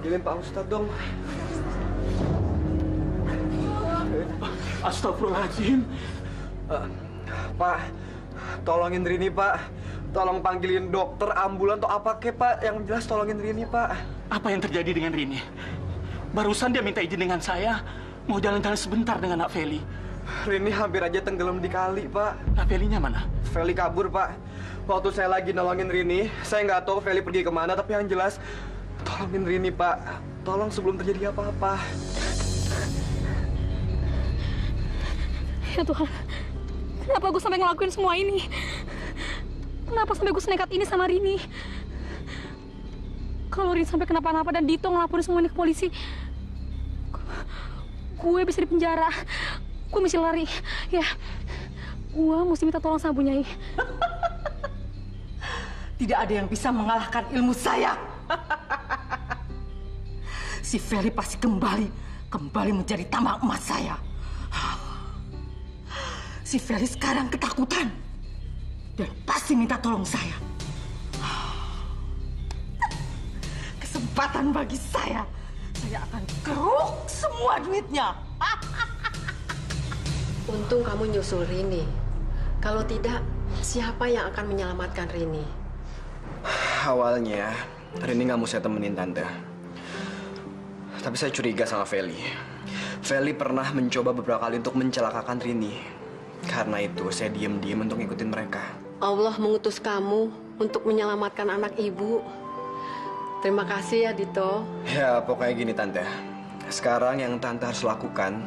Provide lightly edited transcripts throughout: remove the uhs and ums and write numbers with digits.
Panggilin Pak Ustadz dong. Astagfirullahaladzim. Pak, tolongin Rini, Pak. Tolong panggilin dokter, ambulan, atau apa kek, Pak. Yang jelas tolongin Rini, Pak. Apa yang terjadi dengan Rini? Barusan dia minta izin dengan saya, mau jalan-jalan sebentar dengan Nak Feli. Rini hampir aja tenggelam di kali, Pak. Nak Felinya mana? Feli kabur, Pak. Waktu saya lagi nolongin Rini, saya nggak tahu Feli pergi kemana, tapi yang jelas, tolongin Rini, Pak. Tolong sebelum terjadi apa-apa. Ya Tuhan, kenapa gue sampai ngelakuin semua ini? Kenapa sampai gue senekat ini sama Rini? Kalau Rini sampai kenapa-napa dan Dito ngelaporin semua ini ke polisi, gue bisa dipenjara. Gue mesti lari. Ya, gue mesti minta tolong sama Bu Nyai. Tidak ada yang bisa mengalahkan ilmu saya. Si Feli pasti kembali menjadi tambang emas saya. Si Feli sekarang ketakutan dan pasti minta tolong saya. Kesempatan bagi saya. Saya akan keruk semua duitnya. Untung kamu nyusul Rini. Kalau tidak, siapa yang akan menyelamatkan Rini? Awalnya, Rini nggak mau saya temenin, Tante. Tapi saya curiga sama Feli. Feli pernah mencoba beberapa kali untuk mencelakakan Rini. Karena itu, saya diam-diam untuk ngikutin mereka. Allah mengutus kamu untuk menyelamatkan anak ibu. Terima kasih ya, Dito. Ya, pokoknya gini, Tante. Sekarang yang Tante harus lakukan,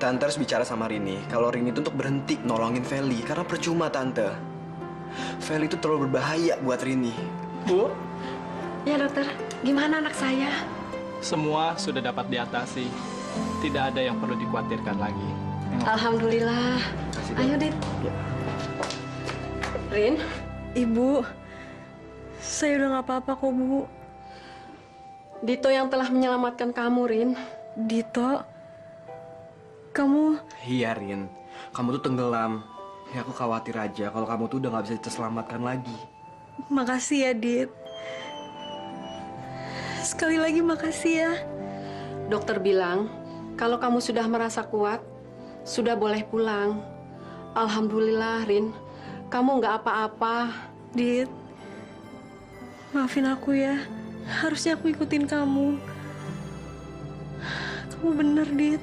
Tante harus bicara sama Rini. Kalau Rini itu untuk berhenti nolongin Feli. Karena percuma, Tante. Feli itu terlalu berbahaya buat Rini. Bu, Ya, dokter. Gimana anak saya? Semua sudah dapat diatasi. Tidak ada yang perlu dikhawatirkan lagi. Alhamdulillah. Ayo, Dit. Rin, Ibu, saya udah nggak apa-apa kok, Bu. Dito yang telah menyelamatkan kamu, Rin. Dito, kamu... Iya, Rin. Kamu tuh tenggelam. Ya, aku khawatir aja kalau kamu tuh udah nggak bisa terselamatkan lagi. Makasih ya, Dit. Sekali lagi makasih ya. Dokter bilang, kalau kamu sudah merasa kuat, sudah boleh pulang. Alhamdulillah, Rin. Kamu nggak apa-apa. Dit, maafin aku ya. Harusnya aku ikutin kamu. Kamu bener, Dit.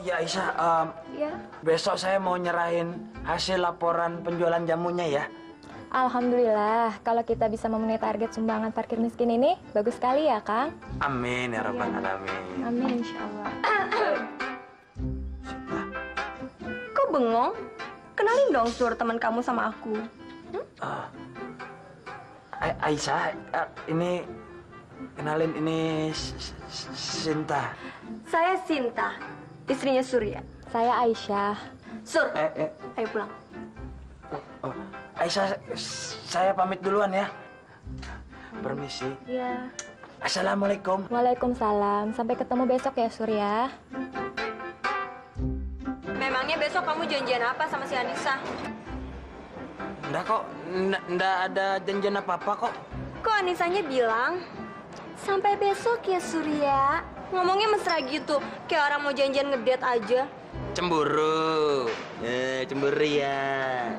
Ya Aisyah, Ya, besok saya mau nyerahin hasil laporan penjualan jamunya ya. alhamdulillah. Kalau kita bisa memenuhi target sumbangan parkir miskin ini, bagus sekali ya, Kang. Amin ya rabbal Iya. alamin. Amin, insya Allah. Kok bengong? Kenalin dong, Sur, teman kamu sama aku. Aisyah, ini kenalin ini Sinta. Saya Sinta, istrinya Surya. Saya Aisyah. Sur, ayo pulang. Oh, Aisyah, saya pamit duluan ya. Permisi. Ya. Assalamualaikum. Waalaikumsalam. Sampai ketemu besok ya, Surya. Memangnya besok kamu janjian apa sama si Anissa? Enggak kok, enggak ada janjian apa-apa kok. Kok Anissanya bilang, sampai besok ya Surya. Ngomongnya mesra gitu, kayak orang mau janjian ngedate aja. Cemburu. Cemburu ya.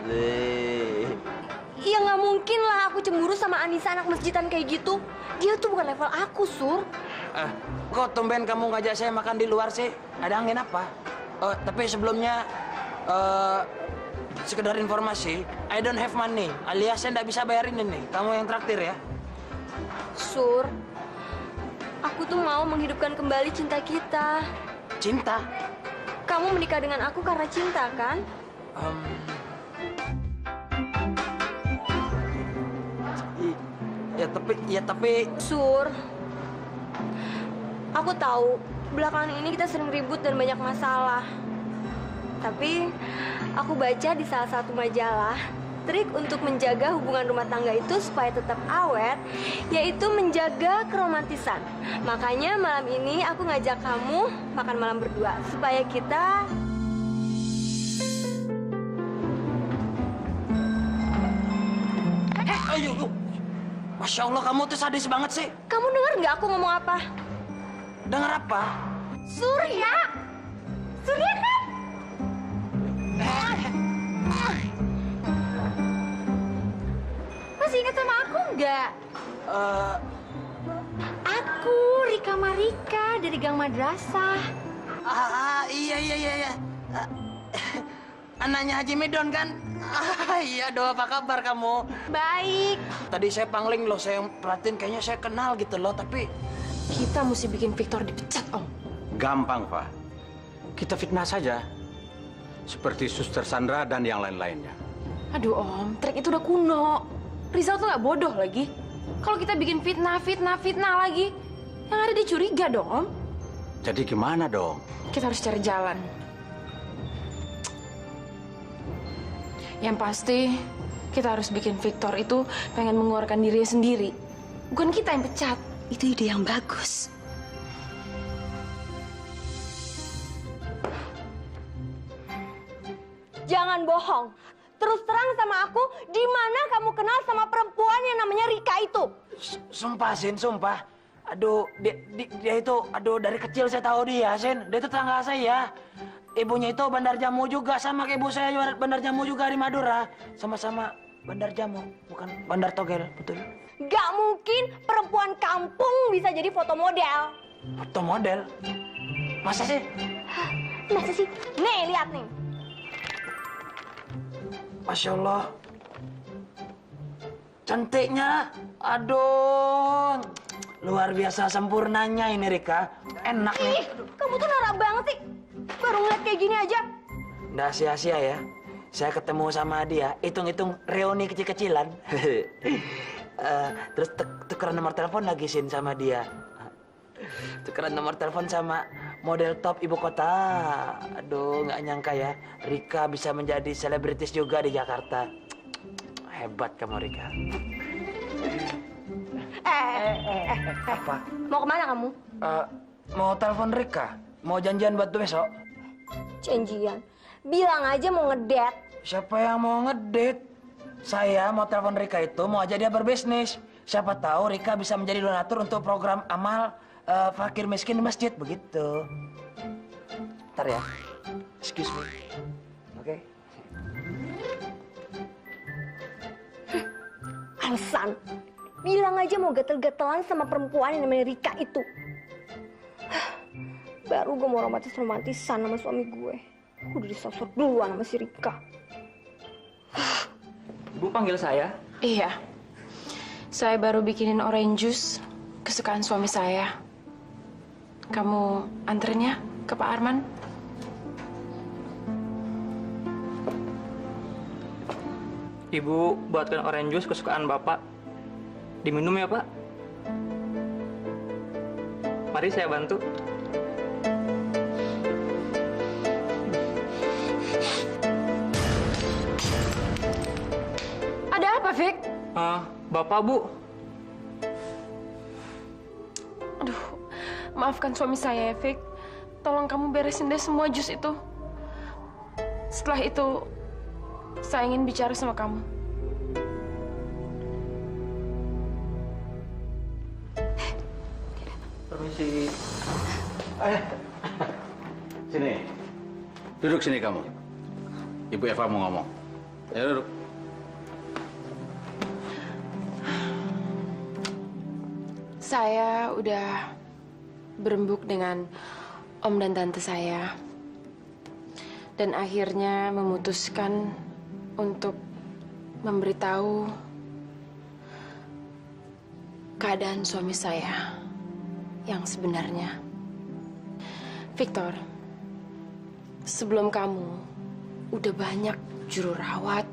Ya nggak mungkin lah aku cemburu sama Anissa anak masjidan kayak gitu. Dia tuh bukan level aku, Sur. Kok tumben kamu ngajak saya makan di luar sih? Ada angin apa? Tapi sebelumnya, sekedar informasi, I don't have money, alias saya nggak bisa bayarin ini. Kamu yang traktir ya? Sur, aku tuh mau menghidupkan kembali cinta kita. Cinta? Kamu menikah dengan aku karena cinta, kan? Ya tapi... Sur, aku tahu belakangan ini kita sering ribut dan banyak masalah. Tapi aku baca di salah satu majalah, trik untuk menjaga hubungan rumah tangga itu supaya tetap awet, yaitu menjaga keromantisan. Makanya malam ini aku ngajak kamu makan malam berdua, supaya kita... Ayo. Masya Allah, kamu tuh sadis banget sih. Kamu dengar nggak aku ngomong apa? Dengar apa? Surya! Surya kan? Masih ingat sama aku nggak? Aku Rika Marika dari Gang Madrasah. Iya. Anaknya Haji Medon kan? Iya, doa apa kabar kamu? Baik. Tadi saya pangling loh, saya perhatiin kayaknya saya kenal gitu loh, tapi... Kita mesti bikin Victor dipecat, Om. Gampang, Pak. Kita fitnah saja. Seperti Suster Sandra dan yang lain-lainnya. Aduh, Om, trik itu udah kuno. Rizal tuh nggak bodoh lagi. Kalau kita bikin fitnah lagi, yang ada dia curiga dong, Om. Jadi gimana dong? Kita harus cari jalan. Yang pasti, kita harus bikin Victor itu pengen mengeluarkan dirinya sendiri. Bukan kita yang pecat. Itu ide yang bagus. Jangan bohong. Terus terang sama aku, di mana kamu kenal sama perempuan yang namanya Rika itu? Sumpah, Sin, sumpah. Aduh, dia itu, dari kecil saya tahu dia, Sin. Dia itu tetangga saya. Ibunya itu bandar jamu juga, sama kayak ibu saya bandar jamu juga di Madura. Sama-sama bandar jamu, bukan bandar togel, betul? Gak mungkin perempuan kampung bisa jadi foto model. Foto model? Masa sih? Masa sih? Nih, lihat nih. Masya Allah. Cantiknya. Aduh. Luar biasa sempurnanya ini, Rika. Enak nih. Ih, kamu tuh norak banget sih. Baru ngeliat kayak gini aja. Nggak sia-sia ya. Saya ketemu sama dia, hitung-hitung reuni kecil-kecilan. Terus tukeran nomor telepon lagi, Sin, sama dia. Tukeran nomor telepon sama model top ibu kota. Aduh, nggak nyangka ya, Rika bisa menjadi selebritis juga di Jakarta. Hebat kamu, Rika. Apa? Mau kemana kamu? Mau telepon Rika. Mau janjian buat besok. Janjian. Bilang aja mau ngedate. Siapa yang mau ngedate? Saya mau telepon Rika itu mau aja dia berbisnis. Siapa tahu Rika bisa menjadi donatur untuk program amal fakir miskin di masjid, begitu. Ntar ya. Excuse me. Oke. Alasan. Bilang aja mau gatel-gatelan sama perempuan yang namanya Rika itu. Baru gue mau romantisan sama suami gue. Udah disosor duluan sama si Rika. Ibu panggil saya? Iya. Saya baru bikinin orange juice kesukaan suami saya. Kamu anterin ya ke Pak Arman? Ibu buatkan orange juice kesukaan Bapak. Diminum ya, Pak. Mari saya bantu. Ada apa, Vic? Bapak, Bu. Aduh, maafkan suami saya ya, Vic. Tolong kamu beresin deh semua jus itu. Setelah itu, saya ingin bicara sama kamu. Permisi. Sini. Duduk sini kamu. Ibu Eva mau ngomong. Ya, duduk. Saya udah berembuk dengan om dan tante saya. Dan akhirnya memutuskan untuk memberitahu keadaan suami saya yang sebenarnya. Victor, sebelum kamu, udah banyak juru rawat,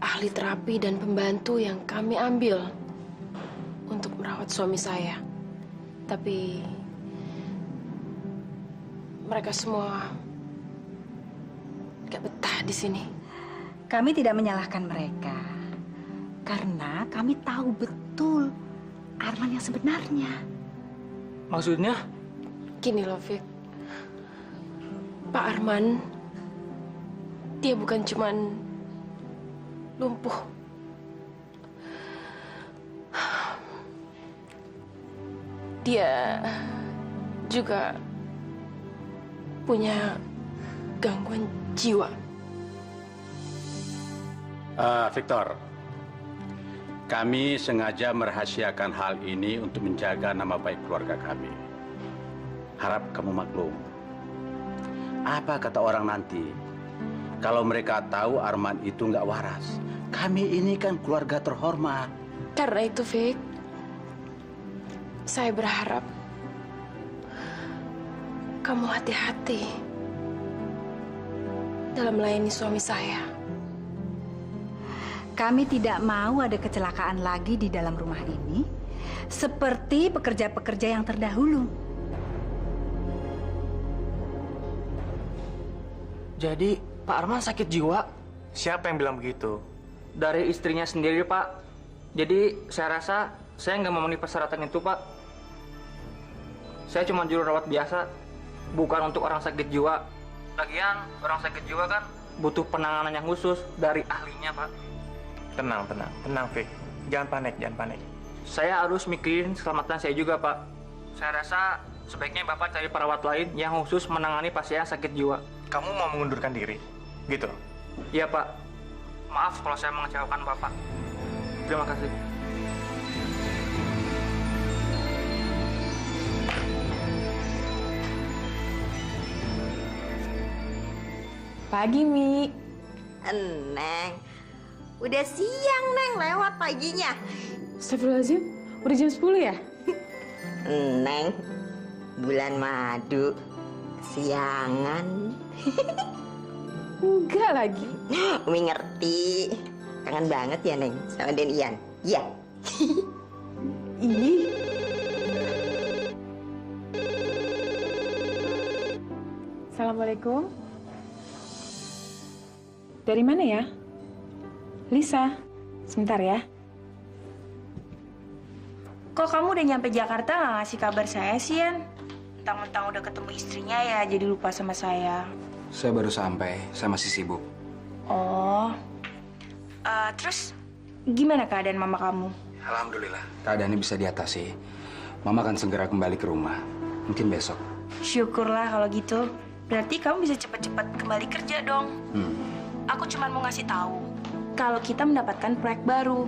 ahli terapi, dan pembantu yang kami ambil untuk merawat suami saya. Tapi mereka semua gak betah di sini. Kami tidak menyalahkan mereka. Karena kami tahu betul Arman yang sebenarnya. Maksudnya? Gini loh, Vic. Pak Arman, dia bukan cuman lumpuh. Dia juga punya gangguan jiwa. Victor, kami sengaja merahasiakan hal ini untuk menjaga nama baik keluarga kami. Harap kamu maklum. Apa kata orang nanti kalau mereka tahu Arman itu nggak waras? Kami ini kan keluarga terhormat. Karena itu, Vic, saya berharap kamu hati-hati dalam melayani suami saya. Kami tidak mau ada kecelakaan lagi di dalam rumah ini, seperti pekerja-pekerja yang terdahulu. Jadi, Pak Arman sakit jiwa? Siapa yang bilang begitu? Dari istrinya sendiri, Pak. Jadi, saya rasa saya nggak memenuhi persyaratan itu, Pak. Saya cuma juru rawat biasa, bukan untuk orang sakit jiwa. Lagian, orang sakit jiwa kan butuh penanganan yang khusus dari ahlinya, Pak. Tenang, Vic. Jangan panik. Saya harus mikirin keselamatan saya juga, Pak. Saya rasa sebaiknya Bapak cari perawat lain yang khusus menangani pasien sakit jiwa. Kamu mau mengundurkan diri? Gitu? Iya, Pak. Maaf kalau saya mengecewakan Bapak. Terima kasih. Pagi, Mi. Neng, udah siang, Neng. Lewat paginya. Astagfirullahaladzim, udah jam 10 ya? Neng, bulan madu. Siangan. Enggak lagi. Umi ngerti. Kangen banget ya, Neng, sama Den Ian. Iya. Ih. Assalamualaikum. Dari mana ya? Lisa. Sebentar ya. Kok kamu udah nyampe Jakarta nggak ngasih kabar saya sih, Yan? Mentang-mentang udah ketemu istrinya ya, jadi lupa sama saya. Saya baru sampai, saya masih sibuk. Oh. Terus gimana keadaan mama kamu? Alhamdulillah, keadaannya bisa diatasi. Mama akan segera kembali ke rumah, mungkin besok. Syukurlah kalau gitu. Berarti kamu bisa cepat-cepat kembali kerja dong. Aku cuma mau ngasih tahu kalau kita mendapatkan proyek baru.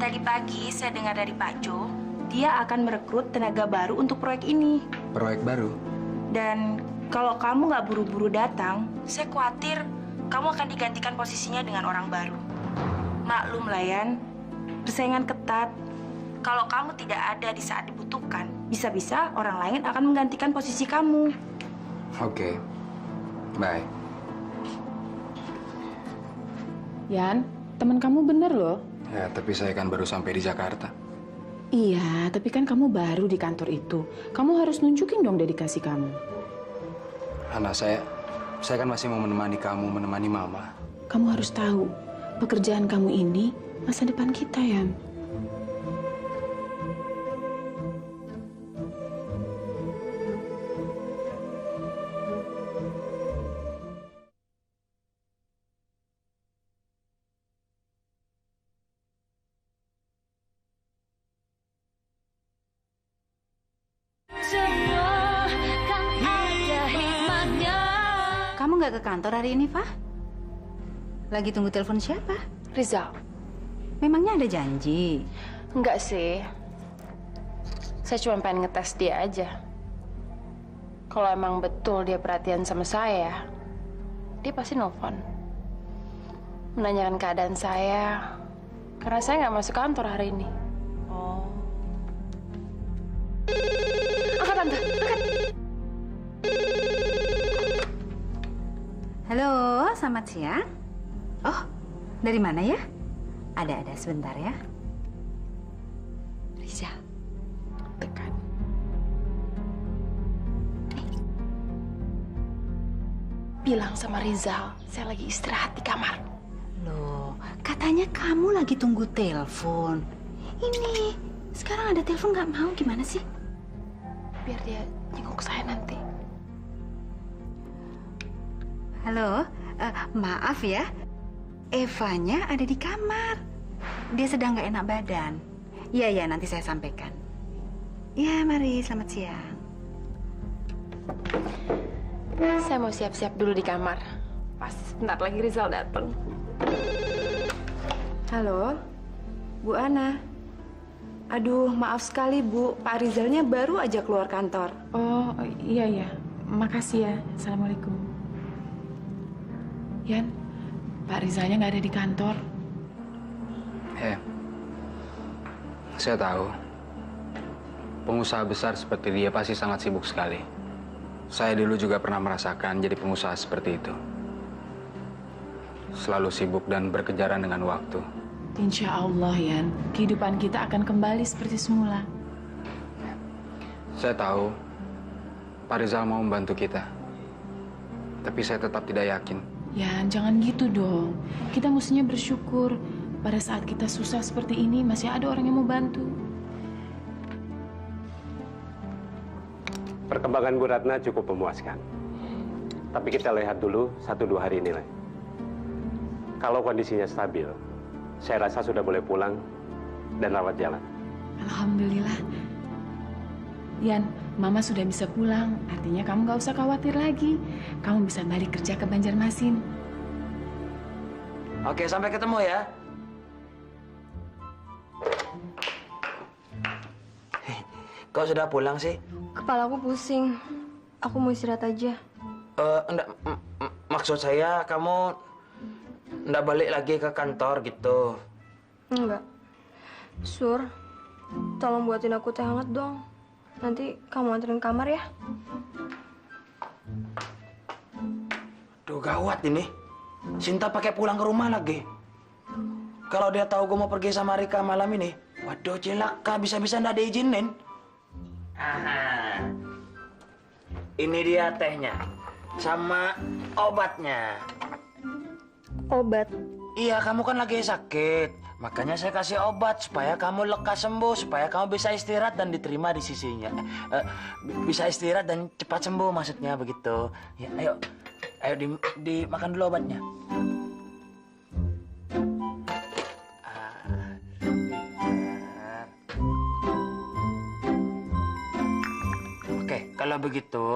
Tadi pagi saya dengar dari Pak Jo, dia akan merekrut tenaga baru untuk proyek ini. Proyek baru? Dan kalau kamu nggak buru-buru datang, saya khawatir kamu akan digantikan posisinya dengan orang baru. Maklum lah, Yan. Persaingan ketat. Kalau kamu tidak ada di saat dibutuhkan, bisa-bisa orang lain akan menggantikan posisi kamu. Oke. Bye. Yan, teman kamu bener loh. Ya, tapi saya kan baru sampai di Jakarta. Iya, tapi kan kamu baru di kantor itu. Kamu harus nunjukin dong dedikasi kamu. Hana, saya kan masih mau menemani kamu, menemani Mama. Kamu harus tahu, pekerjaan kamu ini masa depan kita, Yan. Kamu nggak ke kantor hari ini, Fah? Lagi tunggu telepon siapa? Rizal. Memangnya ada janji? Enggak sih. Saya cuma pengen ngetes dia aja. Kalau emang betul dia perhatian sama saya, dia pasti nelfon. Menanyakan keadaan saya, karena saya nggak masuk kantor hari ini. Oh. Angkat, Tante. Angkat. Halo, selamat siang. Oh, dari mana ya? Ada sebentar ya. Rizal. Tekan. Bilang sama Rizal, saya lagi istirahat di kamar. Loh, katanya kamu lagi tunggu telepon. Ini, sekarang ada telepon nggak mau, gimana sih? Biar dia jenguk saya nanti. Halo, maaf ya. Evanya ada di kamar. Dia sedang nggak enak badan. Iya, nanti saya sampaikan. Ya, mari, selamat siang. Saya mau siap-siap dulu di kamar. Pas sebentar lagi Rizal datang. Halo, Bu Ana. Aduh, maaf sekali Bu, Pak Rizalnya baru aja keluar kantor. Oh, iya. Makasih ya. Assalamualaikum. Yan, Pak Rizalnya nggak ada di kantor. Saya tahu. Pengusaha besar seperti dia pasti sangat sibuk sekali. Saya dulu juga pernah merasakan jadi pengusaha seperti itu. Selalu sibuk dan berkejaran dengan waktu. Insya Allah, Yan. Kehidupan kita akan kembali seperti semula. Saya tahu Pak Rizal mau membantu kita. Tapi saya tetap tidak yakin. Yan, jangan gitu dong. Kita mestinya bersyukur. Pada saat kita susah seperti ini, masih ada orang yang mau bantu. Perkembangan Bu Ratna cukup memuaskan. Tapi kita lihat dulu 1-2 hari ini lah. Kalau kondisinya stabil, saya rasa sudah boleh pulang dan rawat jalan. Alhamdulillah. Yan, Mama sudah bisa pulang. Artinya kamu nggak usah khawatir lagi. Kamu bisa balik kerja ke Banjarmasin. Oke, sampai ketemu ya. Kok sudah pulang sih? Kepalaku pusing. Aku mau istirahat aja. Enggak, maksud saya kamu enggak balik lagi ke kantor gitu. Enggak. Sur, tolong buatin aku teh hangat dong. Nanti kamu anterin kamar ya. Duh, gawat ini. Sinta pakai pulang ke rumah lagi. Kalau dia tahu gue mau pergi sama Rika malam ini, waduh celaka, bisa-bisa nggak diizinin. Aha. Ini dia tehnya, sama obatnya. Obat? Iya, kamu kan lagi sakit. Makanya saya kasih obat supaya kamu lekas sembuh, supaya kamu bisa istirahat dan diterima di sisinya. Bisa istirahat dan cepat sembuh, maksudnya begitu. Ya, ayo dimakan dulu obatnya. Oke, kalau begitu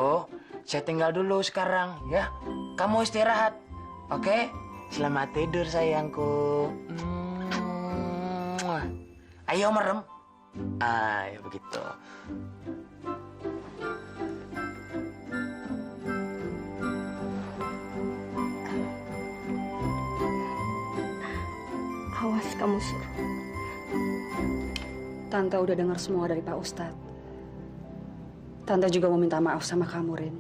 saya tinggal dulu sekarang ya. Kamu istirahat, oke? Selamat tidur sayangku. Ayo merem. Ayo begitu. Awas kamu, Sur. Tante udah dengar semua dari Pak Ustadz. Tante juga mau minta maaf sama kamu, Rin.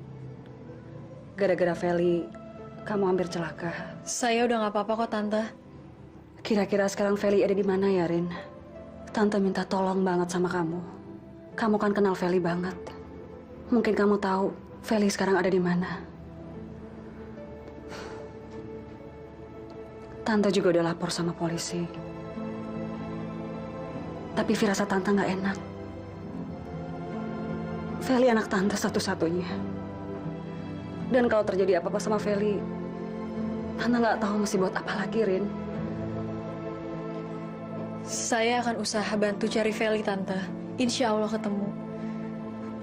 Gara-gara Feli, kamu hampir celaka. Saya udah nggak apa-apa kok, Tante. Kira-kira sekarang Feli ada di mana ya, Rin? Tante minta tolong banget sama kamu. Kamu kan kenal Feli banget. Mungkin kamu tahu Feli sekarang ada di mana. Tante juga udah lapor sama polisi. Tapi firasat Tante nggak enak. Feli anak Tante satu-satunya. Dan kalau terjadi apa-apa sama Feli, Tante nggak tahu mesti buat apa lagi, Rin. Saya akan usaha bantu cari Feli, Tante. Insya Allah ketemu.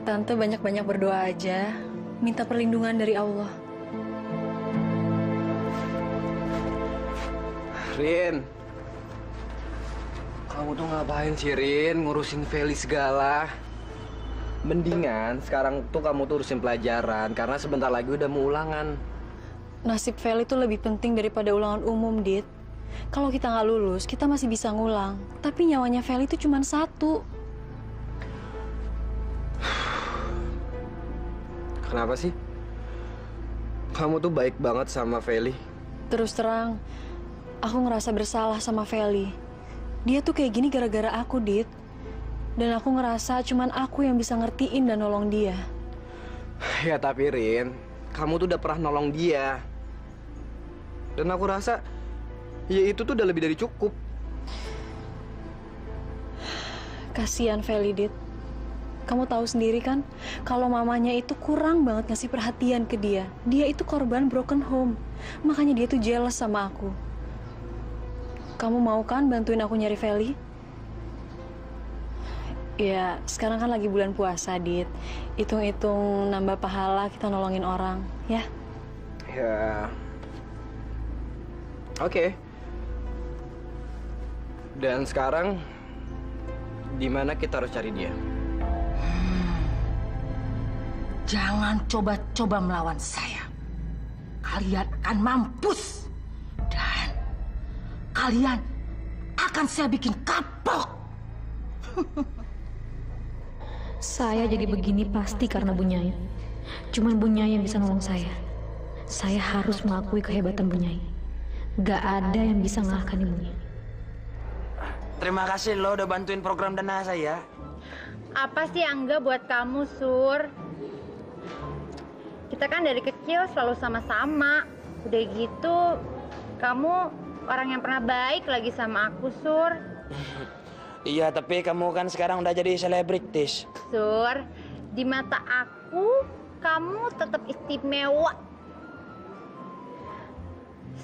Tante banyak-banyak berdoa aja, minta perlindungan dari Allah. Rin, kamu tuh ngapain sih, Rin? Ngurusin Feli segala. Mendingan sekarang tuh kamu tuh urusin pelajaran, karena sebentar lagi udah mau ulangan. Nasib Feli tuh lebih penting daripada ulangan umum, Dit. Kalau kita nggak lulus, kita masih bisa ngulang. Tapi nyawanya Feli itu cuma 1. Kenapa sih? Kamu tuh baik banget sama Feli. Terus terang, aku ngerasa bersalah sama Feli. Dia tuh kayak gini gara-gara aku, Dit. Dan aku ngerasa cuman aku yang bisa ngertiin dan nolong dia. Ya tapi Rin, kamu tuh udah pernah nolong dia. Dan aku rasa, ya itu tuh udah lebih dari cukup. Kasian Feli, Dit. Kamu tahu sendiri kan, kalau mamanya itu kurang banget ngasih perhatian ke dia. Dia itu korban broken home. Makanya dia tuh jealous sama aku. Kamu mau kan bantuin aku nyari Feli? Ya, sekarang kan lagi bulan puasa, Dit. Hitung-hitung nambah pahala kita nolongin orang, ya? Ya. Oke. Dan sekarang, di mana kita harus cari dia? Jangan coba-coba melawan saya. Kalian akan mampus. Dan kalian akan saya bikin kapok. Saya jadi begini pasti karena Bu Nyai. Cuman Bu Nyai yang bisa nolong saya. Saya harus mengakui kehebatan Bu Nyai. Gak ada yang bisa ngalahkan Ibu Nyai. Terima kasih lo udah bantuin program dana saya. Apa sih Angga buat kamu, Sur? Kita kan dari kecil selalu sama-sama. Udah gitu, kamu orang yang pernah baik lagi sama aku, Sur. Iya, tapi kamu kan sekarang udah jadi selebritis. Sur, di mata aku, kamu tetap istimewa.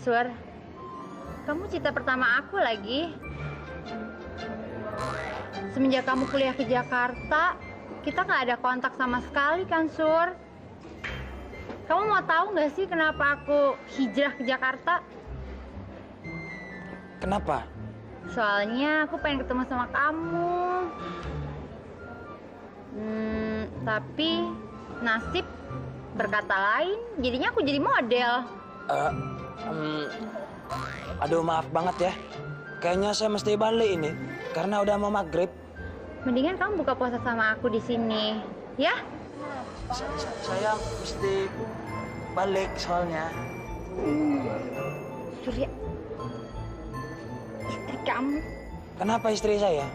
Sur, kamu cinta pertama aku lagi. Semenjak kamu kuliah ke Jakarta, kita nggak ada kontak sama sekali kan, Sur? Kamu mau tahu nggak sih kenapa aku hijrah ke Jakarta? Kenapa? Soalnya aku pengen ketemu sama kamu. Tapi nasib berkata lain, jadinya aku jadi model. Aduh, maaf banget ya. Kayaknya saya mesti balik ini, karena udah mau maghrib. Mendingan kamu buka puasa sama aku di sini, ya? Saya mesti balik soalnya. Surya, istri kamu. Kenapa istri saya?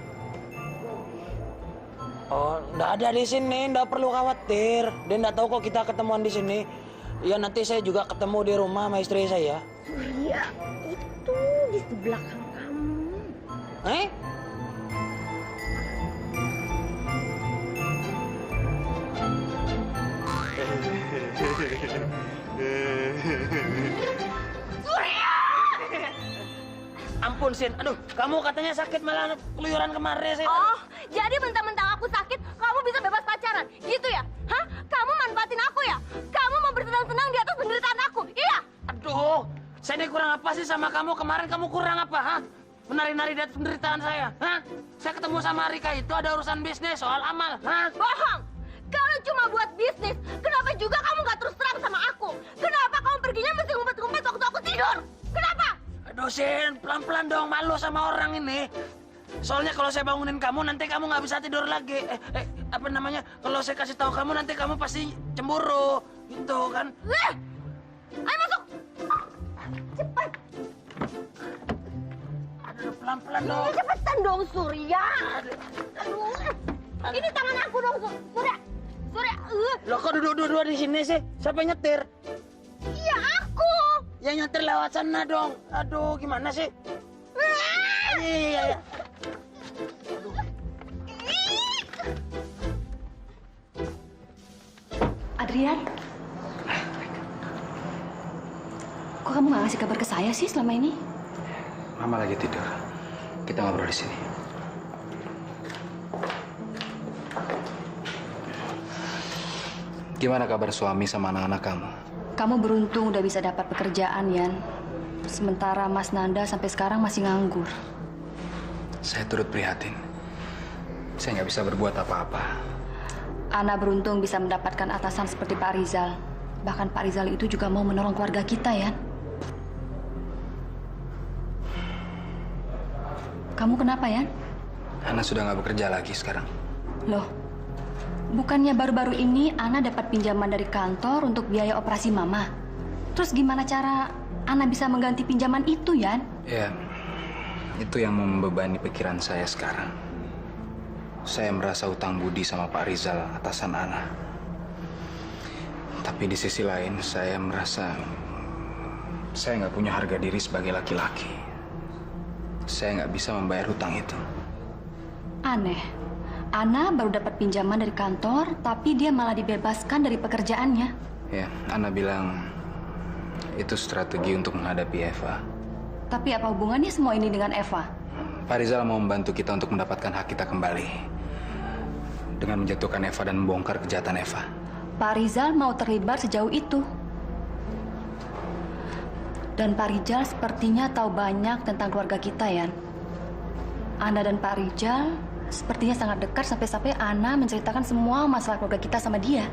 Oh, nggak ada di sini, nggak perlu khawatir. Dia nggak tahu kok kita ketemuan di sini. Ya nanti saya juga ketemu di rumah sama istri saya. Surya, itu di belakang kamu. Surya! Ampun, Sin. Aduh, kamu katanya sakit malah keluyuran kemarin, Sin. Oh, jadi mentang-mentang aku sakit, kamu bisa bebas pacaran? Gitu ya? Hah? Kamu manfaatin aku ya? Kamu mau bersenang-senang di atas penderitaan aku? Iya? Aduh, saya ini kurang apa sih sama kamu? Kemarin kamu kurang apa, ha? Menari-nari di atas penderitaan saya, ha? Saya ketemu sama Rika itu ada urusan bisnis, soal amal, ha? Bohong! Kalau cuma buat bisnis, kenapa juga kamu nggak terus terang sama aku? Kenapa kamu perginya mesti ngumpet-ngumpet waktu aku tidur? Kenapa? Aduh, Sin, pelan-pelan dong, malu sama orang ini. Soalnya kalau saya bangunin kamu, nanti kamu nggak bisa tidur lagi. Apa namanya? Kalau saya kasih tahu kamu, nanti kamu pasti cemburu, gitu kan? Ayo masuk! Cepat! pelan-pelan dong. Cepetan dong, Surya. Aduh. Ini tangan aku dong, Surya. Surya. Loh kok duduk-duduk di sini sih? Siapa yang nyetir? Iya, aku. Yang nyetir lewat sana dong. Aduh, gimana sih? Iya. Adrian, kok kamu nggak ngasih kabar ke saya sih selama ini? Mama lagi tidur. Kita ngobrol di sini. Gimana kabar suami sama anak-anak kamu? Kamu beruntung udah bisa dapat pekerjaan, Yan. Sementara Mas Nanda sampai sekarang masih nganggur. Saya turut prihatin. Saya nggak bisa berbuat apa-apa. Ana beruntung bisa mendapatkan atasan seperti Pak Rizal. Bahkan Pak Rizal itu juga mau menolong keluarga kita, Yan. Kamu kenapa, Yan? Ana sudah nggak bekerja lagi sekarang. Loh, bukannya baru-baru ini Ana dapat pinjaman dari kantor untuk biaya operasi Mama? Terus gimana cara Ana bisa mengganti pinjaman itu, Yan? Ya, itu yang membebani pikiran saya sekarang. Saya merasa utang budi sama Pak Rizal atasan Ana. Tapi di sisi lain, saya merasa saya nggak punya harga diri sebagai laki-laki. Saya nggak bisa membayar hutang itu. Aneh. Ana baru dapat pinjaman dari kantor, tapi dia malah dibebaskan dari pekerjaannya. Ya, Ana bilang itu strategi untuk menghadapi Eva. Tapi apa hubungannya semua ini dengan Eva? Pak Rizal mau membantu kita untuk mendapatkan hak kita kembali. Dengan menjatuhkan Eva dan membongkar kejahatan Eva. Pak Rizal mau terlibat sejauh itu. Dan Pak Rizal sepertinya tahu banyak tentang keluarga kita, Yan. Ana dan Pak Rizal sepertinya sangat dekat sampai-sampai Ana menceritakan semua masalah keluarga kita sama dia.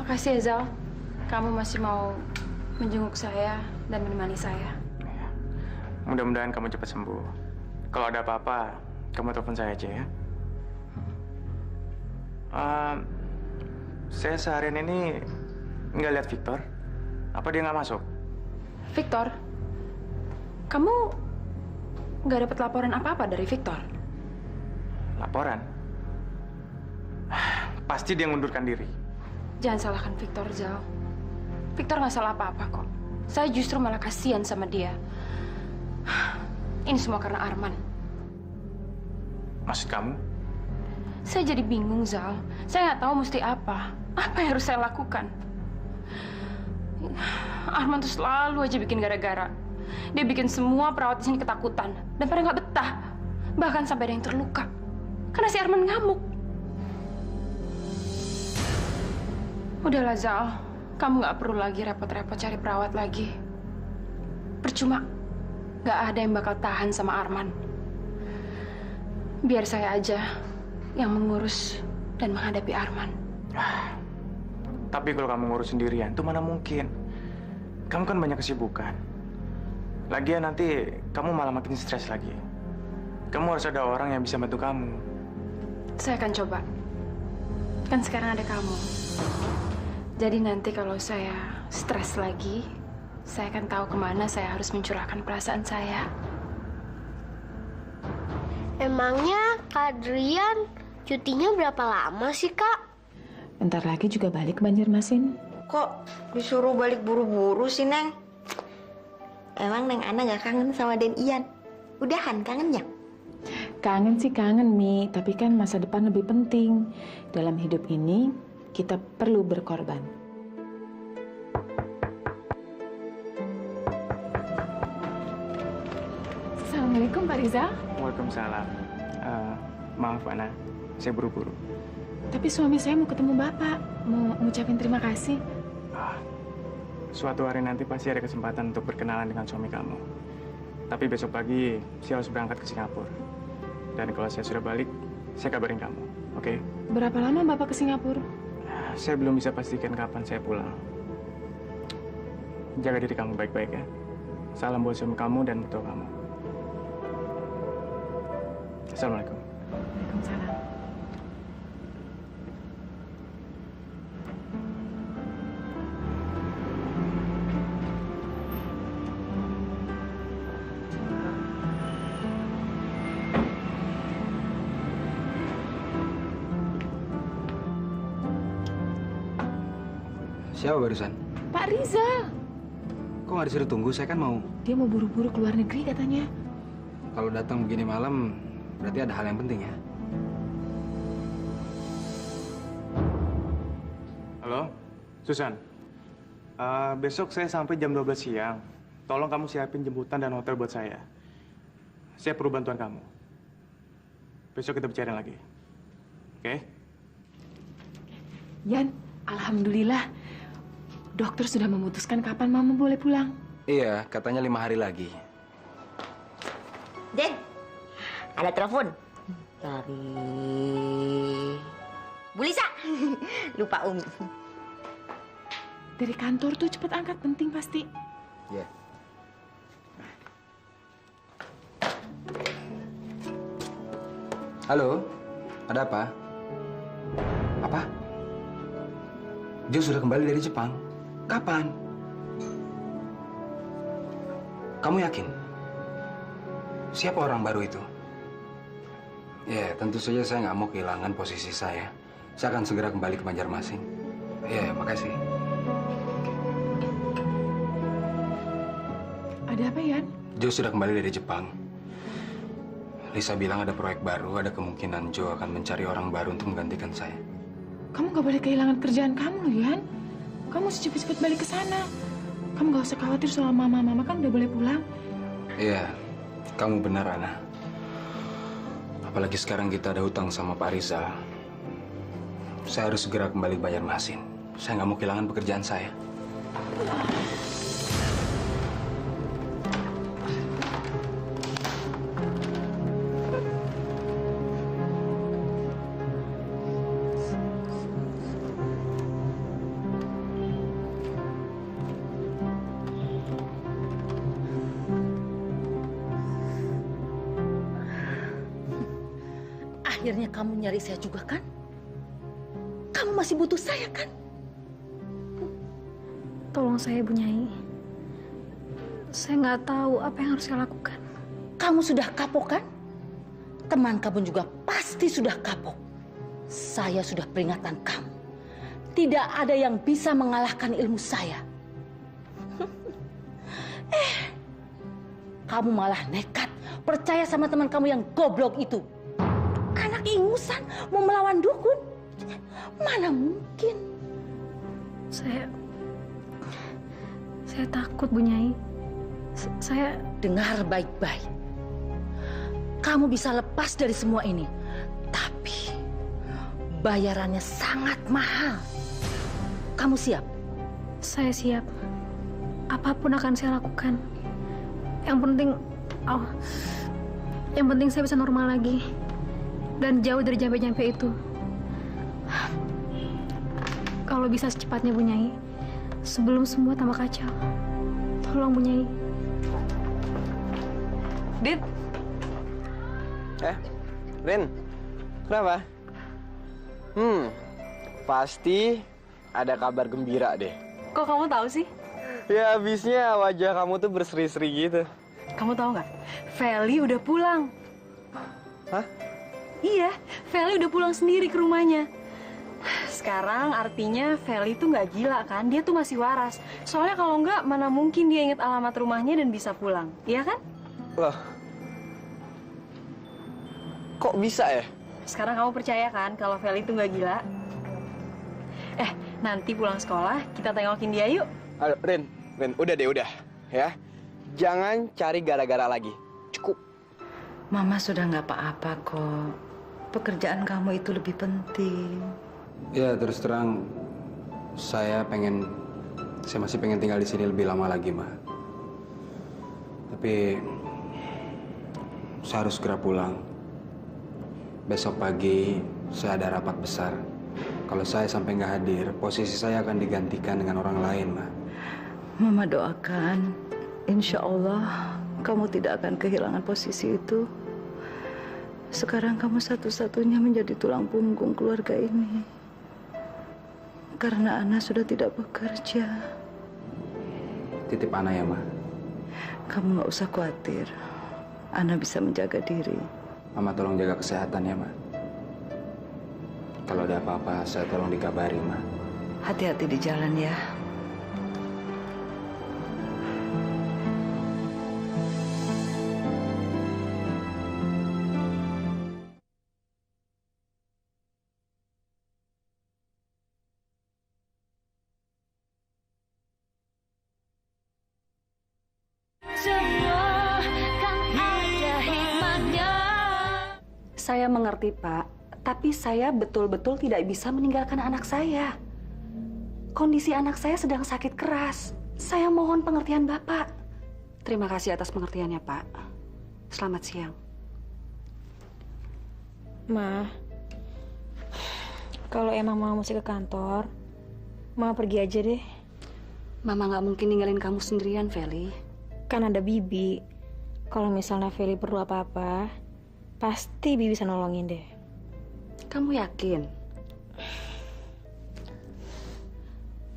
Makasih ya, Zal. Kamu masih mau menjenguk saya dan menemani saya. Mudah-mudahan kamu cepat sembuh. Kalau ada apa-apa, kamu telepon saya aja ya. Saya seharian ini nggak lihat Victor. Apa dia nggak masuk? Victor, kamu nggak dapat laporan apa-apa dari Victor? Laporan? Pasti dia ngundurkan diri. Jangan salahkan Victor, Zal. Victor nggak salah apa-apa kok. Saya justru malah kasihan sama dia. Ini semua karena Arman. Maksud kamu? Saya jadi bingung, Zal. Saya nggak tahu mesti apa. Apa yang harus saya lakukan? Arman tuh selalu aja bikin gara-gara. Dia bikin semua perawat di sini ketakutan dan pada nggak betah. Bahkan sampai ada yang terluka. Karena si Arman ngamuk. Udahlah, Zal. Kamu nggak perlu lagi repot-repot cari perawat lagi. Percuma. Nggak ada yang bakal tahan sama Arman. Biar saya aja yang mengurus dan menghadapi Arman. Tapi kalau kamu ngurus sendirian, itu mana mungkin? Kamu kan banyak kesibukan. Lagian nanti kamu malah makin stres lagi. Kamu harus ada orang yang bisa bantu kamu. Saya akan coba. Kan sekarang ada kamu. Jadi nanti kalau saya stres lagi, saya akan tahu kemana saya harus mencurahkan perasaan saya. Emangnya Kak Adrian cutinya berapa lama sih, Kak? Bentar lagi juga balik ke Banjarmasin. Kok disuruh balik buru-buru sih, Neng? Emang Neng Ana nggak kangen sama Den Ian? Udahan kangennya? Kangen sih kangen, Mi. Tapi kan masa depan lebih penting. Dalam hidup ini, kita perlu berkorban. Assalamualaikum, Pak Rizal. Waalaikumsalam. Maaf, Ana. Saya buru-buru. Tapi suami saya mau ketemu Bapak. Mau ngucapin terima kasih. Suatu hari nanti pasti ada kesempatan untuk berkenalan dengan suami kamu. Tapi besok pagi, saya harus berangkat ke Singapura. Dan kalau saya sudah balik, saya kabarin kamu. Oke? Berapa lama Bapak ke Singapura? Saya belum bisa pastikan kapan saya pulang. Jaga diri kamu baik-baik ya. Salam buat suami kamu dan mertua kamu. Assalamualaikum. Waalaikumsalam. Siapa barusan? Pak Rizal. Kok nggak disuruh tunggu? Saya kan mau. Dia mau buru-buru keluar negeri katanya. Kalau datang begini malam, berarti ada hal yang penting ya? Halo, Susan. Besok saya sampai jam 12 siang. Tolong kamu siapin jemputan dan hotel buat saya. Saya perlu bantuan kamu. Besok kita bicarain lagi. Oke? Yan, alhamdulillah. Dokter sudah memutuskan kapan Mama boleh pulang. Iya, katanya 5 hari lagi. Den, ada telepon dari Bu Lisa. Lupa Umi. Dari kantor tuh cepet angkat, penting pasti. Iya. Halo, ada apa? Apa? Jo sudah kembali dari Jepang. Kapan? Kamu yakin? Siapa orang baru itu? Ya, tentu saja saya nggak mau kehilangan posisi saya. Saya akan segera kembali ke Banjarmasin. Ya, makasih. Ada apa, Yan? Jo sudah kembali dari Jepang. Lisa bilang ada proyek baru, ada kemungkinan Jo akan mencari orang baru untuk menggantikan saya. Kamu nggak boleh kehilangan kerjaan kamu loh, Yan. Kamu harus cepet-cepet balik ke sana. Kamu nggak usah khawatir soal Mama. Mama kan udah boleh pulang. Iya, kamu benar, Ana. Apalagi sekarang kita ada hutang sama Pak Rizal. Saya harus segera kembali ke Banjarmasin. Saya nggak mau kehilangan pekerjaan saya. Akhirnya kamu nyari saya juga kan? Kamu masih butuh saya kan? Tolong saya, Bu Nyai. Saya nggak tahu apa yang harus saya lakukan. Kamu sudah kapok kan? Teman kamu juga pasti sudah kapok. Saya sudah peringatkan kamu. Tidak ada yang bisa mengalahkan ilmu saya. Kamu malah nekat percaya sama teman kamu yang goblok itu. Anak ingusan mau melawan dukun. Mana mungkin? Saya takut, Bu Nyai. Saya... Dengar baik-baik. Kamu bisa lepas dari semua ini. Tapi bayarannya sangat mahal. Kamu siap? Saya siap. Apapun akan saya lakukan. Yang penting saya bisa normal lagi. Dan jauh dari jampe-jampe itu. Kalau bisa secepatnya, Bu Nyai. Sebelum semua tambah kacau. Tolong, Bu Nyai. Dit. Rin. Kenapa? Pasti ada kabar gembira deh. Kok kamu tahu sih? Ya, habisnya wajah kamu tuh berseri-seri gitu. Kamu tahu nggak? Feli udah pulang. Hah? Iya, Feli udah pulang sendiri ke rumahnya. Sekarang artinya Feli tuh nggak gila kan? Dia tuh masih waras. Soalnya kalau nggak, mana mungkin dia inget alamat rumahnya dan bisa pulang. Iya kan? Loh. Kok bisa ya? Sekarang kamu percaya kan kalau Feli tuh nggak gila? Nanti pulang sekolah, kita tengokin dia yuk. Aduh, Rin, udah deh, udah. Ya, jangan cari gara-gara lagi. Cukup. Mama sudah nggak apa-apa kok. Pekerjaan kamu itu lebih penting. Ya, terus terang, saya masih pengen tinggal di sini lebih lama lagi, Ma. Tapi, saya harus segera pulang. Besok pagi, saya ada rapat besar. Kalau saya sampai nggak hadir, posisi saya akan digantikan dengan orang lain, Ma. Mama doakan, insya Allah kamu tidak akan kehilangan posisi itu. Sekarang kamu satu-satunya menjadi tulang punggung keluarga ini. Karena Ana sudah tidak bekerja. Titip Ana ya, Ma. Kamu nggak usah khawatir. Ana bisa menjaga diri. Mama tolong jaga kesehatan ya, Ma. Kalau ada apa-apa, saya tolong dikabari, Ma. Hati-hati di jalan ya. Saya mengerti, Pak. Tapi saya betul-betul tidak bisa meninggalkan anak saya. Kondisi anak saya sedang sakit keras. Saya mohon pengertian Bapak. Terima kasih atas pengertiannya, Pak. Selamat siang. Ma, kalau emang Mama mesti ke kantor, Mama pergi aja deh. Mama nggak mungkin ninggalin kamu sendirian, Feli. Kan ada Bibi. Kalau misalnya Feli perlu apa-apa, pasti Bibi bisa nolongin deh. Kamu yakin?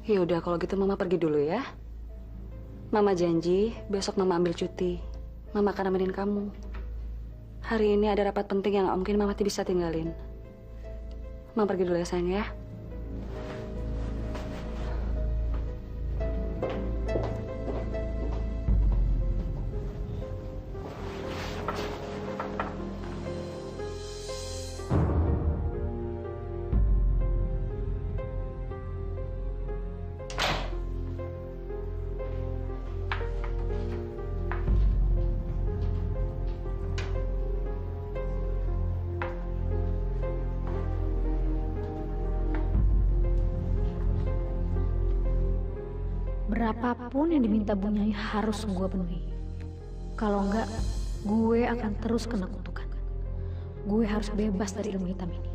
Ya udah kalau gitu Mama pergi dulu ya. Mama janji besok Mama ambil cuti. Mama akan nemenin kamu. Hari ini ada rapat penting yang nggak mungkin Mama bisa tinggalin. Mama pergi dulu ya sayang ya. Berapapun yang diminta Bu Nyai harus gue penuhi. Kalau enggak, gue akan terus kena kutukan. Gue harus bebas dari ilmu hitam ini.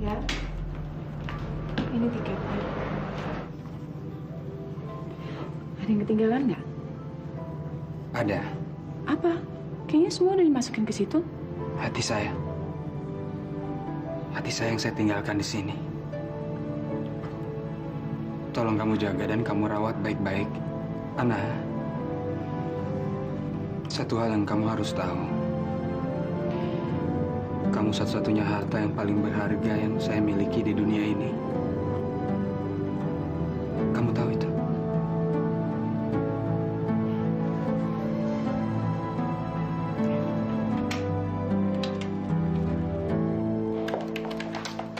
Ya, ini tiketnya. Ada yang ketinggalan nggak? Ada. Apa? Kayaknya semua udah dimasukin ke situ. Hati saya. Hati saya yang saya tinggalkan di sini. Tolong kamu jaga dan kamu rawat baik-baik. Ana, satu hal yang kamu harus tahu. Kamu satu-satunya harta yang paling berharga yang saya miliki di dunia ini. Kamu tahu itu?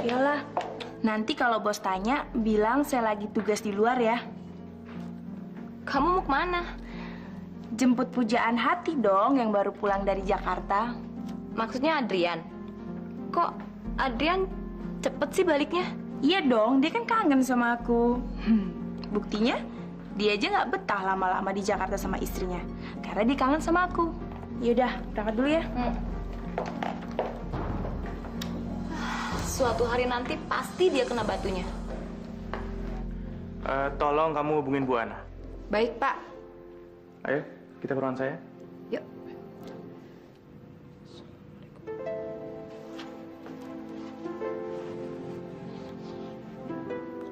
Iyalah, nanti kalau bos tanya, bilang saya lagi tugas di luar ya. Kamu mau kemana? Jemput pujaan hati dong yang baru pulang dari Jakarta. Maksudnya Adrian? Kok Adrian cepet sih baliknya? Iya dong, dia kan kangen sama aku. Buktinya, dia aja nggak betah lama-lama di Jakarta sama istrinya. Karena dia kangen sama aku. Yaudah, berangkat dulu ya. Suatu hari nanti pasti dia kena batunya. Tolong kamu hubungin Bu Ana. Baik, Pak. Ayo, kita ke ruangan saya. Yuk.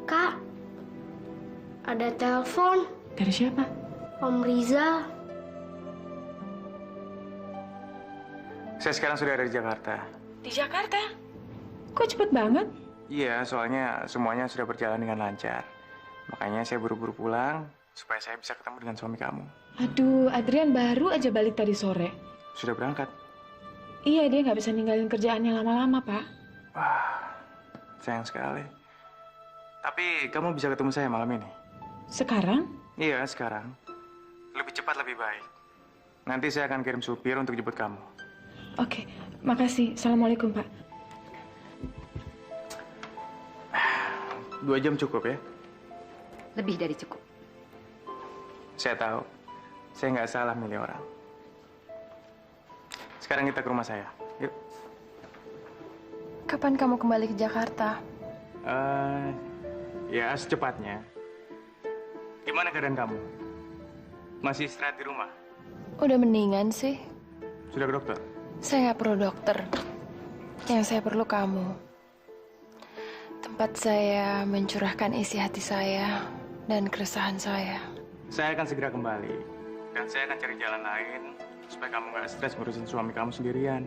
Kak, ada telepon. Dari siapa? Om Rizal. Saya sekarang sudah ada di Jakarta. Di Jakarta? Kok cepet banget? Iya, soalnya semuanya sudah berjalan dengan lancar. Makanya saya buru-buru pulang supaya saya bisa ketemu dengan suami kamu. Aduh, Adrian baru aja balik tadi sore. Sudah berangkat? Iya, dia nggak bisa ninggalin kerjaannya lama-lama, Pak. Wah, sayang sekali. Tapi kamu bisa ketemu saya malam ini? Sekarang? Iya, sekarang. Lebih cepat, lebih baik. Nanti saya akan kirim supir untuk jemput kamu. Oke, makasih. Assalamualaikum, Pak. 2 jam cukup ya? Lebih dari cukup. Saya tahu. Saya nggak salah milih orang. Sekarang kita ke rumah saya. Yuk. Kapan kamu kembali ke Jakarta? Ya secepatnya. Gimana keadaan kamu? Masih istirahat di rumah? Udah mendingan sih. Sudah ke dokter? Saya nggak perlu dokter. Yang saya perlu kamu. Tempat saya mencurahkan isi hati saya dan keresahan saya. Saya akan segera kembali. Dan saya akan cari jalan lain supaya kamu nggak stres ngurusin suami kamu sendirian.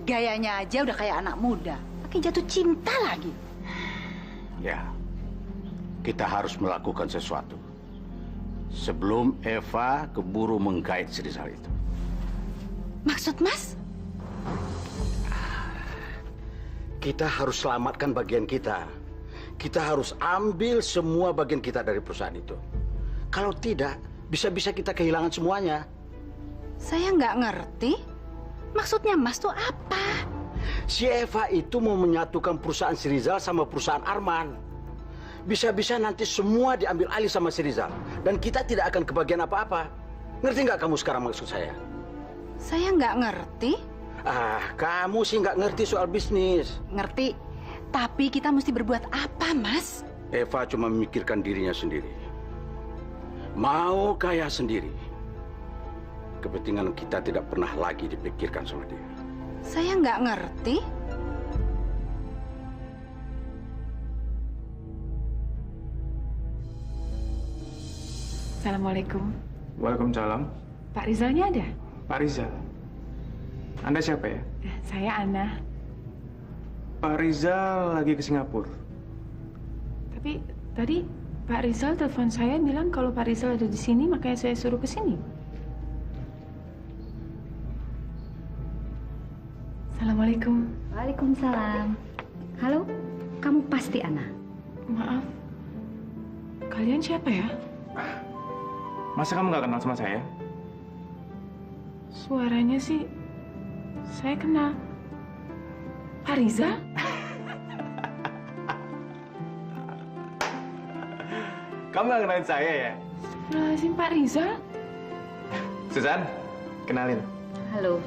Gayanya aja udah kayak anak muda. Makin jatuh cinta lagi. Ya, kita harus melakukan sesuatu sebelum Eva keburu menggait si Rizal itu. Maksud Mas? Kita harus selamatkan bagian kita. Kita harus ambil semua bagian kita dari perusahaan itu. Kalau tidak, bisa-bisa kita kehilangan semuanya. Saya nggak ngerti. Maksudnya Mas tuh apa? Si Eva itu mau menyatukan perusahaan si Rizal sama perusahaan Arman. Bisa-bisa nanti semua diambil alih sama si Rizal. Dan kita tidak akan kebagian apa-apa. Ngerti nggak kamu sekarang maksud saya? Saya nggak ngerti. Kamu sih nggak ngerti soal bisnis. Ngerti. Tapi kita mesti berbuat apa, Mas? Eva cuma memikirkan dirinya sendiri. Mau kaya sendiri. Kepentingan kita tidak pernah lagi dipikirkan sama dia. Saya nggak ngerti. Assalamualaikum. Waalaikumsalam. Pak Rizalnya ada? Pak Rizal. Anda siapa ya? Saya Ana. Pak Rizal lagi ke Singapura. Tapi tadi Pak Rizal telepon saya bilang kalau Pak Rizal ada di sini, makanya saya suruh ke sini. Assalamualaikum. Waalaikumsalam. Halo, kamu pasti Ana? Maaf, kalian siapa ya? Masa kamu nggak kenal sama saya? Suaranya sih saya kenal. Pak Rizal? Kamu nggak kenalin saya ya? Lazim Pak Rizal? Susan, kenalin. Halo.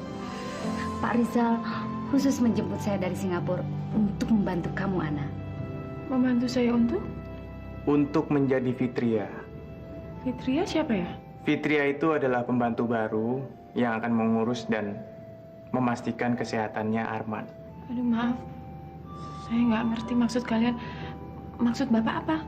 Pak Rizal khusus menjemput saya dari Singapura untuk membantu kamu, Ana. Membantu saya untuk? Untuk menjadi Fitria. Fitria siapa ya? Fitria itu adalah pembantu baru yang akan mengurus dan memastikan kesehatannya Arman. Aduh maaf, saya nggak ngerti maksud kalian. Maksud Bapak apa?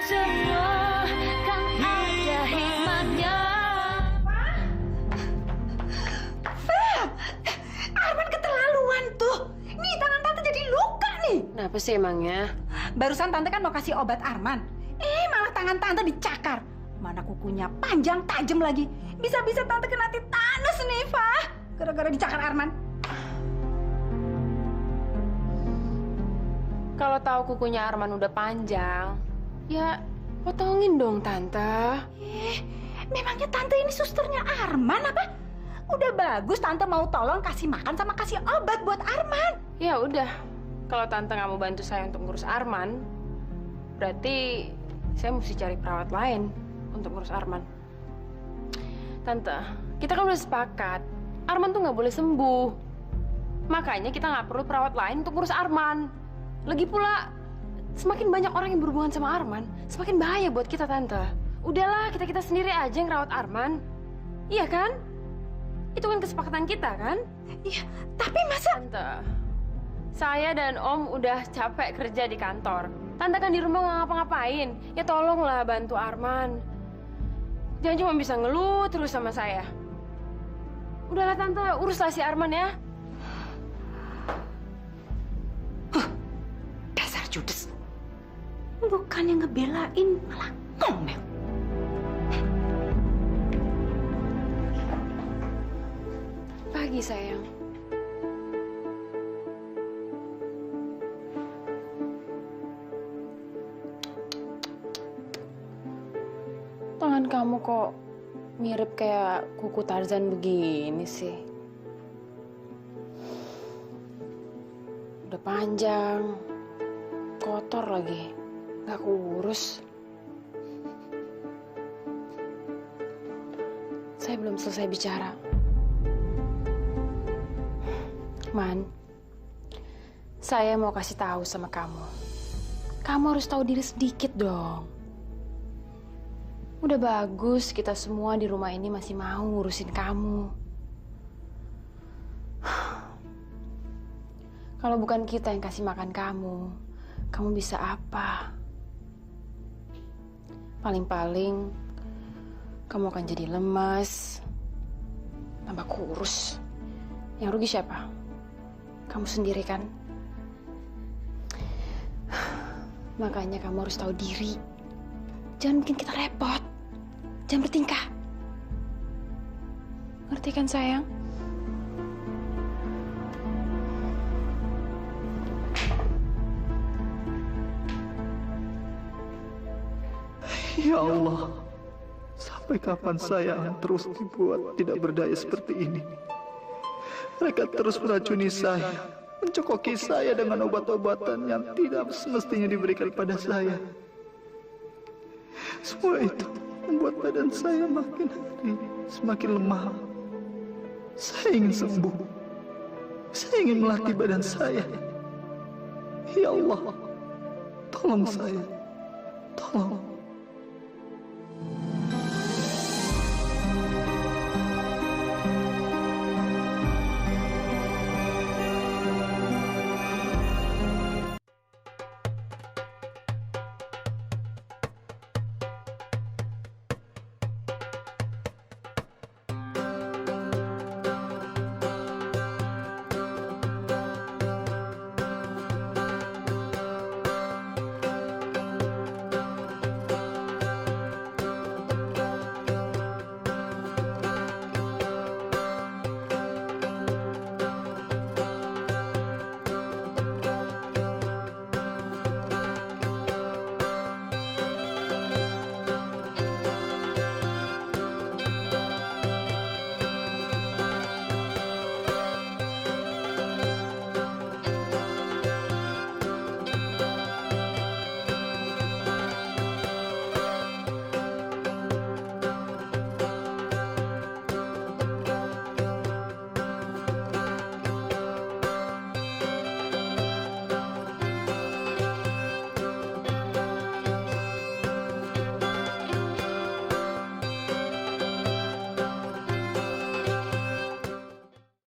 Semua kan ada hikmahnya. Arman keterlaluan tuh. Nih tangan tante jadi luka nih. Kenapa sih emangnya? Barusan tante kan mau kasih obat Arman. Malah tangan tante dicakar. Mana kukunya panjang tajam lagi. Bisa-bisa tante kena tetanus nih, Fah. Gara-gara dicakar Arman. Kalau tahu kukunya Arman udah panjang, ya potongin dong Tante. Memangnya tante ini susternya Arman apa? Udah bagus tante mau tolong kasih makan sama kasih obat buat Arman. Ya udah, kalau Tante nggak mau bantu saya untuk ngurus Arman, berarti saya mesti cari perawat lain untuk ngurus Arman. Tante, kita kan udah sepakat, Arman tuh nggak boleh sembuh. Makanya kita nggak perlu perawat lain untuk ngurus Arman. Lagi pula, semakin banyak orang yang berhubungan sama Arman, semakin bahaya buat kita, Tante. Udahlah, kita sendiri aja yang rawat Arman. Iya kan? Itu kan kesepakatan kita, kan? Iya, tapi masa... Tante, saya dan Om udah capek kerja di kantor. Tante kan di rumah nggak ngapa-ngapain. Ya tolonglah bantu Arman. Jangan cuma bisa ngeluh terus sama saya. Udahlah Tante, uruslah si Arman ya. Dasar judes. Bukannya ngebelain, malah ngomel. lagi, sayang. Tangan kamu kok mirip kayak kuku Tarzan begini sih? Udah panjang, kotor lagi, nggak kurus. Saya belum selesai bicara. Man, saya mau kasih tahu sama kamu. Kamu harus tahu diri sedikit dong. Udah bagus kita semua di rumah ini masih mau ngurusin kamu. Kalau bukan kita yang kasih makan kamu bisa apa? Paling-paling kamu akan jadi lemas, tambah kurus. Yang rugi siapa? Kamu sendiri kan? Makanya kamu harus tahu diri. Jangan bikin kita repot. Jangan bertingkah. Ngerti kan, sayang? Ya Allah, sampai kapan saya terus dibuat tidak berdaya seperti ini? Mereka terus meracuni saya, mencokoki saya dengan obat-obatan yang tidak semestinya diberikan pada saya. Semua itu membuat badan saya makin hari semakin lemah. Saya ingin sembuh. Saya ingin melatih badan saya. Ya Allah, tolong saya. Tolong.